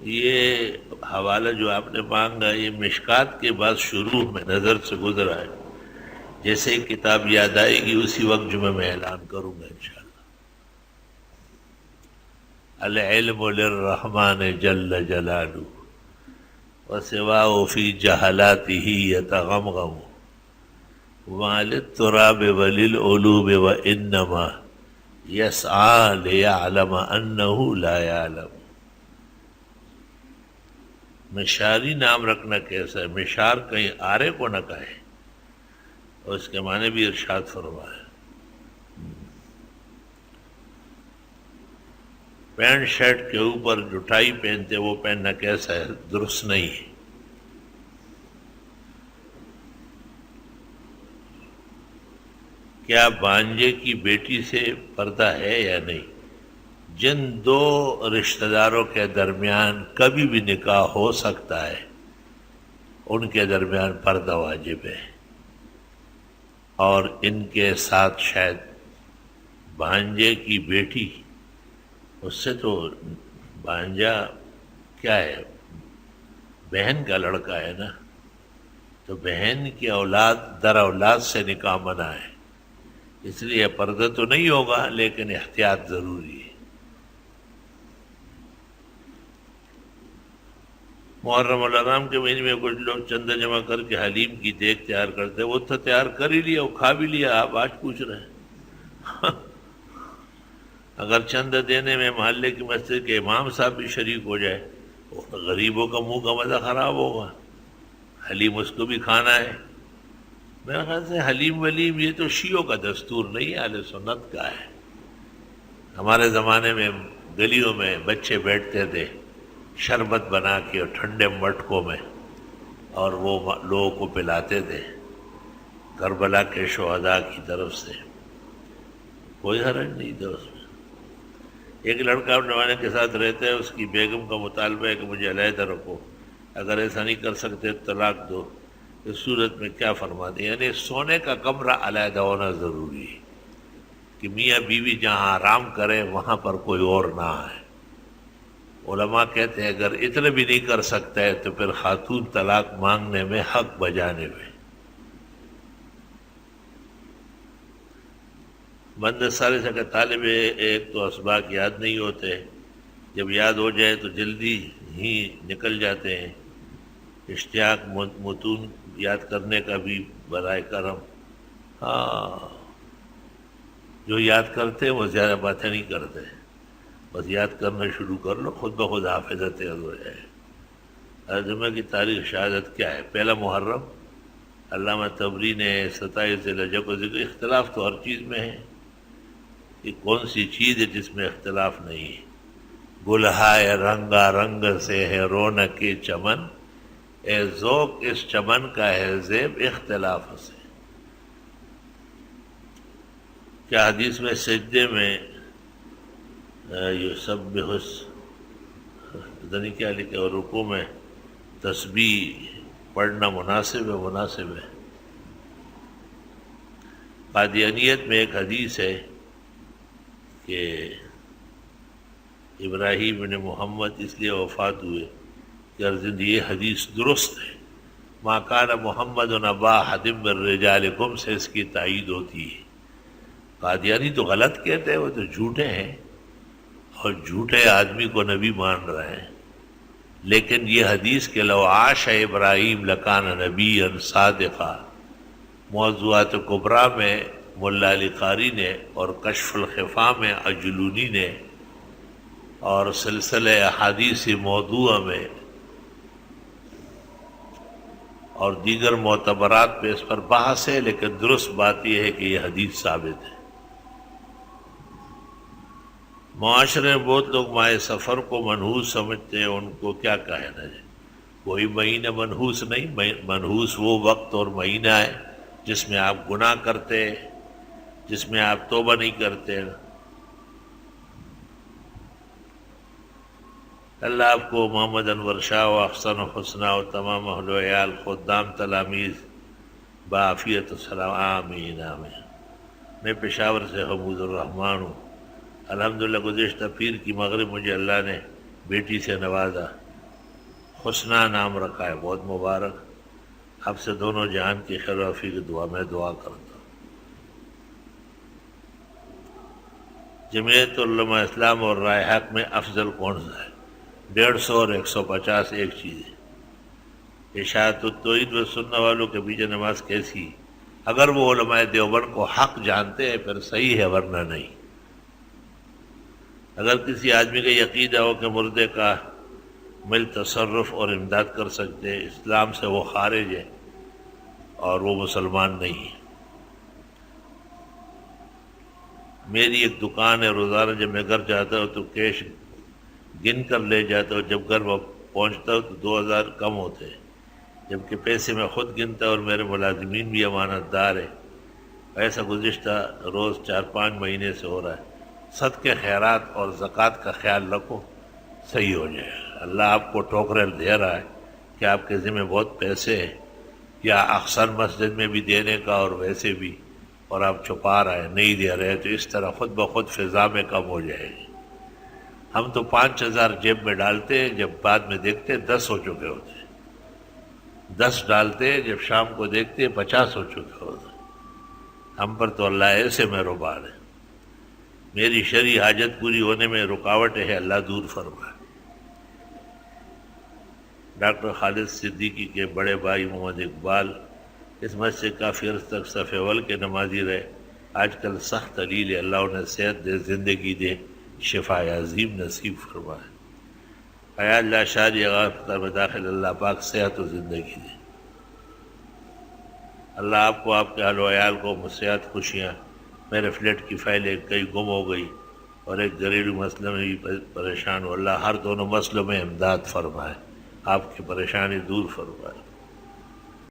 یہ حوالہ جو آپ نے مانگا یہ مشکات کے بعد شروع میں نظر سے گزرا ہے. جیسے ہی کتاب یاد آئے گی اسی وقت جمعہ میں اعلان کروں گا انشاءاللہ. العلم للرحمن جل جلالہ وسواہ فی جہلاته یتغمغم وما للتراب وللعلوب وانما یسعى لیعلم انہ لا یعلم. مشاری نام رکھنا کیسا ہے؟ مشار کہیں آرے کو نہ کہے، اور اس کے معنی بھی ارشاد فرمایا. پینٹ شرٹ کے اوپر جو ٹائی پہنتے وہ پہننا کیسا ہے؟ درست نہیں ہے. کیا بانجے کی بیٹی سے پردہ ہے یا نہیں؟ جن دو رشتہ داروں کے درمیان کبھی بھی نکاح ہو سکتا ہے ان کے درمیان پردہ واجب ہے، اور ان کے ساتھ شاید بھانجے کی بیٹی، اس سے تو بھانجا کیا ہے؟ بہن کا لڑکا ہے نا، تو بہن کی اولاد در اولاد سے نکاح منع ہے، اس لیے پردہ تو نہیں ہوگا لیکن احتیاط ضروری ہے. محرم الحرام کے مہینے میں کچھ لوگ چندہ جمع کر کے حلیم کی دیگ تیار کرتے ہیں. وہ تو تیار کر ہی لیا، وہ کھا بھی لیا، آپ آج پوچھ رہے ہیں. اگر چندہ دینے میں محلے کی مسجد کے امام صاحب بھی شریک ہو جائے تو غریبوں کا منہ کا مزہ خراب ہوگا. حلیم اس کو بھی کھانا ہے. میرے خیال سے حلیم ولیم یہ تو شیعوں کا دستور نہیں ہے، اہل سنت کا ہے. ہمارے زمانے میں گلیوں میں بچے بیٹھتے تھے شربت بنا کے اور ٹھنڈے مٹکوں میں، اور وہ لوگوں کو پلاتے تھے کربلا کے شہداء کی طرف سے. کوئی حرج نہیں تھا اس میں. ایک لڑکا اپنے والے کے ساتھ رہتا ہے، اس کی بیگم کا مطالبہ ہے کہ مجھے علیحدہ رکھو، اگر ایسا نہیں کر سکتے طلاق دو. اس صورت میں کیا فرماتے ہیں؟ یعنی سونے کا کمرہ علیحدہ ہونا ضروری ہے کہ میاں بیوی جہاں آرام کرے وہاں پر کوئی اور نہ آئے. علماء کہتے ہیں اگر اتنا بھی نہیں کر سکتا ہے تو پھر خاتون طلاق مانگنے میں حق بجانے میں. بند سارے سے کہ طالب ایک تو اسباق یاد نہیں ہوتے، جب یاد ہو جائے تو جلدی ہی نکل جاتے ہیں. اشتیاق متون یاد کرنے کا بھی برائے کرم. ہاں، جو یاد کرتے ہیں وہ زیادہ باتیں نہیں کرتے، بس یاد کرنا شروع کر لو، خود بخود حافظہ تیز ہو جائے. جمعہ کی تاریخ شہادت کیا ہے؟ پہلا محرم. علامہ طبری نے 27 ذوالحجہ کو ذکر. اختلاف تو ہر چیز میں ہے، کہ کون سی چیز ہے جس میں اختلاف نہیں ہے؟ گلہائے رنگا رنگ سے ہے رونق چمن، اے ذوق اس چمن کا ہے زیب اختلاف سے. کیا حدیث میں سجدے میں یہ سب بحس پتہ نہیں کیا لکھے، اور رکوع میں تسبیح پڑھنا مناسب ہے؟ مناسب ہے. قادیانیت میں ایک حدیث ہے کہ ابراہیم بن محمد اس لیے وفات ہوئے کہ ارجن یہ حدیث درست ہے. ما کان محمد ابا احد من رجالکم سے اس کی تائید ہوتی ہے. قادیانی تو غلط کہتے ہیں، وہ تو جھوٹے ہیں اور جھوٹے آدمی کو نبی مان رہے ہیں. لیکن یہ حدیث کہ لو عاش ابراہیم لکان نبی صادقا، موضوعات کبریٰ میں ملا علی قاری نے اور کشف الخفا میں اجلونی نے اور سلسلہ احادیث موضوع میں اور دیگر معتبرات پہ اس پر بحث ہے، لیکن درست بات یہ ہے کہ یہ حدیث ثابت ہے. معاشرے میں بہت لوگ ماہ سفر کو منحوس سمجھتے ہیں، ان کو کیا کہنا ہے؟ کوئی مہینہ منحوس نہیں. منحوس وہ وقت اور مہینہ ہے جس میں آپ گناہ کرتے، جس میں آپ توبہ نہیں کرتے. اللہ آپ کو محمد انور شاہ و احسن و حسنہ و تمام اہل و عیال خدام تلامیذ بعافیت و سلام. آمین آمین. میں پشاور سے حمود الرحمن ہوں. الحمدللہ گزشتہ پیر کی مغرب مجھے اللہ نے بیٹی سے نوازا. حسنہ نام رکھا ہے، بہت مبارک. آپ سے دونوں جہان کی خیر و عافیت کی دعا میں دعا کرتا ہوں. جمعیت علماء اسلام اور رائے حق میں افضل کون سا ہے؟ 150 اور 150 ایک چیز ہے. اشاعت التوحید و سنہ والوں کے پیچھے نماز کیسی؟ اگر وہ علماء دیوبند کو حق جانتے ہیں پھر صحیح ہے، ورنہ نہیں. اگر کسی آدمی کا عقیدہ ہو کہ مردے کا مل تصرف اور امداد کر سکتے ہیں، اسلام سے وہ خارج ہے اور وہ مسلمان نہیں ہے. میری ایک دکان ہے، روزانہ جب میں گھر جاتا ہوں تو کیش گن کر لے جاتا ہوں. جب گھر پہنچتا ہوں تو 2000 کم ہوتے ہیں، جبکہ پیسے میں خود گنتا اور میرے ملازمین بھی امانت دار ہے. ایسا گزشتہ روز 4-5 مہینے سے ہو رہا ہے. صدقے خیرات اور زکوٰۃ کا خیال رکھو، صحیح ہو جائے. اللہ آپ کو ٹوکرے دے رہا ہے کہ آپ کے ذمہ بہت پیسے ہیں، یا اقصر مسجد میں بھی دینے کا اور ویسے بھی، اور آپ چھپا رہے ہیں، نہیں دے رہے، تو اس طرح خود بخود فضا میں کم ہو جائے گی. ہم تو 5000 جیب میں ڈالتے ہیں، جب بعد میں دیکھتے 10 ہو چکے ہوتے. 10 ڈالتے ہیں، جب شام کو دیکھتے 50 ہو چکے ہوتے. ہم پر تو اللہ ایسے مہربان ہے. میری شرعی حاجت پوری ہونے میں رکاوٹ ہے، اللہ دور فرمائے. ڈاکٹر خالد صدیقی کے بڑے بھائی محمد اقبال اس مسجد سے کافی عرص تک صف اول کے نمازی رہے. آج کل سخت علیل ہے، اللہ انہیں صحت دے، زندگی دے، شفا عظیم نصیب فرمائے. حیات اللہ شادی افتر میں داخل، اللہ پاک صحت و زندگی دے. اللہ آپ کو، آپ کے اہل و عیال کو صحت، خوشیاں. میرے فلیٹ کی فائلیں کئی گم ہو گئی اور ایک گھریلو مسئلے میں بھی پریشان ہوں. اللہ ہر دونوں مسئلوں میں امداد فرمائے، آپ کی پریشانی دور فرمائے.